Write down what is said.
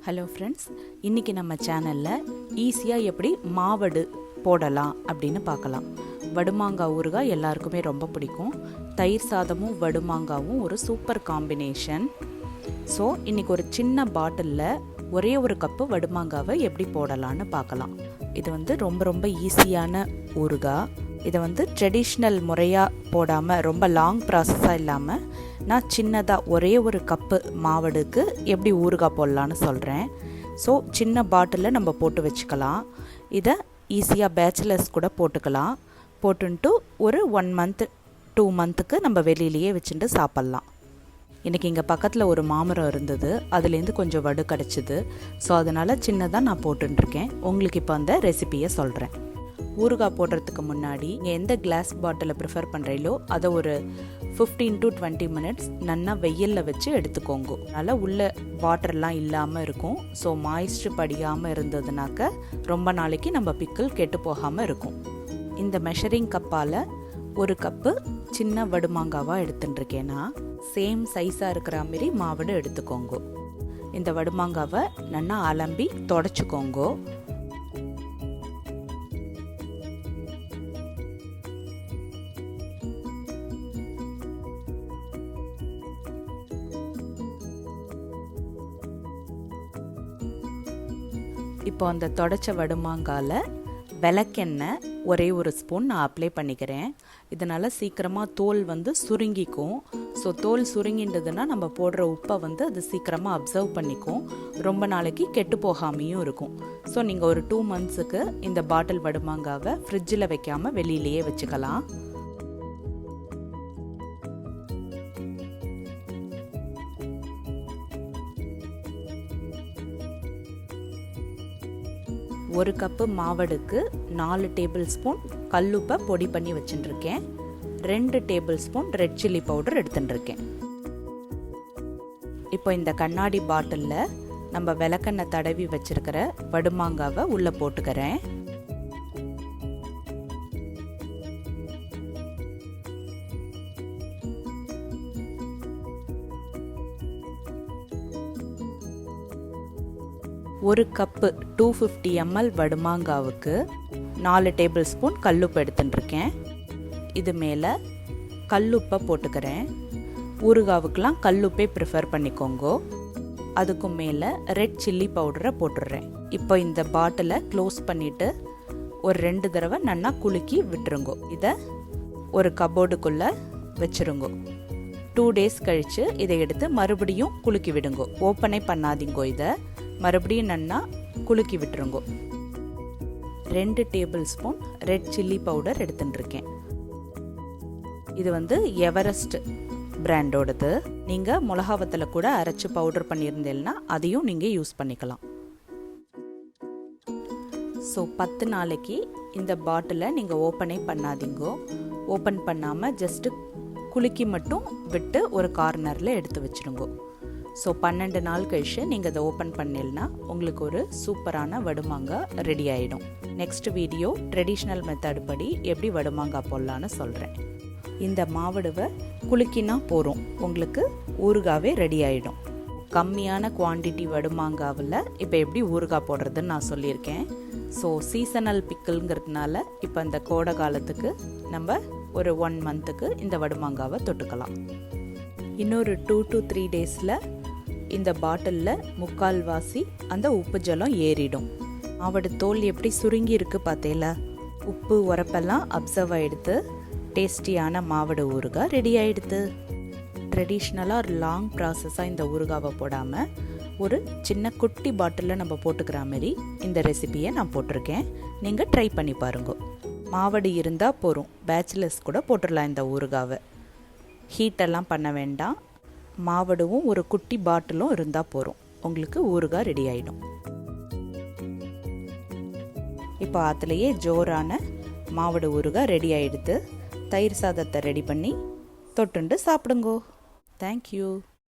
Hello friends, இன்றைக்கி நம்ம சேனலில் ஈஸியாக எப்படி மாவடு போடலாம் அப்படின்னு பார்க்கலாம். வடுமாங்காய் ஊறுகாய் எல்லாருக்குமே ரொம்ப பிடிக்கும். தயிர் சாதமும் வடுமாங்காவும் ஒரு சூப்பர் காம்பினேஷன். ஸோ இன்றைக்கி ஒரு சின்ன பாட்டிலில் ஒரே ஒரு கப்பு வடுமாங்காவை எப்படி போடலான்னு பார்க்கலாம். இது ரொம்ப ரொம்ப ஈஸியான ஊறுகாய். இதை ட்ரெடிஷ்னல் முறையாக போடாமல் ரொம்ப லாங் ப்ராசஸாக இல்லாமல் நான் சின்னதாக ஒரே ஒரு கப்பு மாவடுக்கு எப்படி ஊறுகாய் போடலான்னு சொல்கிறேன். ஸோ சின்ன பாட்டிலில் நம்ம போட்டு வச்சுக்கலாம். இதை ஈஸியாக பேச்சுலர்ஸ் கூட போட்டுக்கலாம். போட்டுன்ட்டு ஒரு 1 month 2 monthக்கு நம்ம வெளியிலேயே வச்சுட்டு சாப்பிட்லாம். இன்றைக்கி இங்கே பக்கத்தில் ஒரு மாமரம் இருந்தது, அதுலேருந்து கொஞ்சம் வடு கிடச்சிது. ஸோ அதனால் சின்னதாக நான் போட்டுருக்கேன். உங்களுக்கு இப்போ அந்த ரெசிபியை சொல்கிறேன். ஊறுகாய் போடுறதுக்கு முன்னாடி நீங்கள் எந்த கிளாஸ் பாட்டிலை ப்ரிஃபர் பண்ணுறீங்களோ அதை ஒரு 15 to 20 minutes நல்லா வெயிலில் வச்சு எடுத்துக்கோங்க. அதனால் உள்ள வாட்டர்லாம் இல்லாமல் இருக்கும். ஸோ மாய்ஸ்ட் படியாமல் இருந்ததுனாக்க ரொம்ப நாளைக்கு நம்ம பிக்கிள் கெட்டு போகாமல் இருக்கும். இந்த மெஷரிங் கப்பால் ஒரு கப்பு சின்ன வடுமாங்காவாக எடுத்துட்டுருக்கேன்னா சேம் சைஸாக இருக்கிற மாதிரி மாவடு எடுத்துக்கோங்க. இந்த வடுமாங்காவை நல்லா அலம்பி தொடச்சிக்கோங்க. இப்போ அந்த தொடச்ச வடுமாங்காயில் விளக்கெண்ணெய் ஒரே ஒரு ஸ்பூன் நான் அப்ளை பண்ணிக்கிறேன். இதனால் சீக்கிரமாக தோல் சுருங்கிக்கும். ஸோ தோல் சுருங்கின்றதுன்னா நம்ம போடுற உப்பை அது சீக்கிரமாக அப்சர்வ் பண்ணிக்கும். ரொம்ப நாளைக்கு கெட்டு போகாமையும் இருக்கும். ஸோ நீங்கள் ஒரு 2 monthsக்கு இந்த பாட்டில் வடுமாங்காவை ஃப்ரிட்ஜில் வைக்காமல் வெளியிலேயே வச்சுக்கலாம். ஒரு கப்பு மாவடுக்கு 4 டேபிள் ஸ்பூன் கல்லுப்பை பொடி பண்ணி வச்சுட்டுருக்கேன். 2 table spoon red chilli powder எடுத்துட்டுருக்கேன். இப்போ இந்த கண்ணாடி பாட்டிலில் நம்ம விளக்கெண்ணெய் தடவி வச்சிருக்கிற வடுமாங்காவை உள்ளே போட்டுக்கிறேன். ஒரு கப்பு 250 ml வடுமாங்காவுக்கு 4 டேபிள் ஸ்பூன் கல்லுப்பு எடுத்துட்டுருக்கேன். இது மேலே கல்லுப்பை போட்டுக்கிறேன். ஊறுகாவுக்கெலாம் கல்லுப்பே ப்ரிஃபர் பண்ணிக்கோங்க. அதுக்கும் மேலே ரெட் சில்லி பவுடரை போட்டுடுறேன். இப்போ இந்த பாட்டிலை க்ளோஸ் பண்ணிவிட்டு ஒரு 2 தடவை நல்லா குலுக்கி விட்டுருங்கோ. இதை ஒரு கபோர்டுக்குள்ளே வச்சுருங்கோ. 2 days கழித்து இதை எடுத்து மறுபடியும் குலுக்கி விடுங்கோ. ஓப்பனே பண்ணாதீங்கோ. இதை மறுபடியும் நல்லா குலுக்கி விட்டுருங்கோ. 2 table spoon red chilli powder எடுத்துட்டுருக்கேன். இது எவரெஸ்ட் பிராண்டோடது. நீங்கள் மிளகாவத்தில் கூட அரைச்சி பவுடர் பண்ணியிருந்தீங்கன்னா அதையும் நீங்கள் யூஸ் பண்ணிக்கலாம். ஸோ 10 நாளைக்கு இந்த பாட்டிலை நீங்கள் ஓப்பனே பண்ணாதீங்கோ. ஓப்பன் பண்ணாமல் ஜஸ்ட்டு குலுக்கி மட்டும் விட்டு ஒரு கார்னரில் எடுத்து வச்சுருங்கோ. ஸோ 12 நாள் கழிச்சு நீங்கள் அதை ஓப்பன் பண்ணிடனா உங்களுக்கு ஒரு சூப்பரான வடுமாங்காய் ரெடி ஆகிடும். நெக்ஸ்ட் வீடியோ ட்ரெடிஷ்னல் மெத்தட் படி எப்படி வடுமாங்காய் போடலான்னு சொல்கிறேன். இந்த மாவடுவை குலுக்கினா போகிறோம், உங்களுக்கு ஊறுகாவே ரெடி ஆகிடும். கம்மியான குவான்டிட்டி வடுமாங்காவில் இப்போ எப்படி ஊறுகாய் போடுறதுன்னு நான் சொல்லியிருக்கேன். ஸோ சீசனல் பிக்கிள்ங்கிறதுனால இப்போ இந்த கோடை காலத்துக்கு நம்ம ஒரு 1 monthக்கு இந்த வடுமாங்காவை தொட்டுக்கலாம். இன்னொரு 2 to 3 daysல இந்த பாட்டிலில் 3/4 அந்த உப்பு ஜலம் ஏறிடும். மாவடு தோல் எப்படி சுருங்கி இருக்குது பார்த்தேல. உப்பு உரப்பெல்லாம் அப்சர்வ் ஆகிடுது. டேஸ்டியான மாவடு ஊறுகாய் ரெடி ஆகிடுது. ட்ரெடிஷ்னலாக ஒரு லாங் ப்ராசஸாக இந்த ஊறுகாவை போடாமல் ஒரு சின்ன குட்டி பாட்டிலில் நம்ம போட்டுக்கிற மாதிரி இந்த ரெசிபியை நான் போட்டிருக்கேன். நீங்கள் ட்ரை பண்ணி பாருங்க. மாவடு இருந்தால் போதும், பேச்சுலர்ஸ் கூட போட்டுடலாம் இந்த ஊறுகாவை. ஹீட்டெல்லாம் பண்ண வேண்டாம். மாவடுவும் ஒரு குட்டி பாட்டிலும் இருந்தால் போதும், உங்களுக்கு ஊறுகாய் ரெடி ஆகிடும். இப்போ அதுலேயே ஜோரான மாவடு ஊறுகாய் ரெடி ஆகிடுது. தயிர் சாதத்தை ரெடி பண்ணி தொட்டுண்டு சாப்பிடுங்கோ. தேங்க்யூ.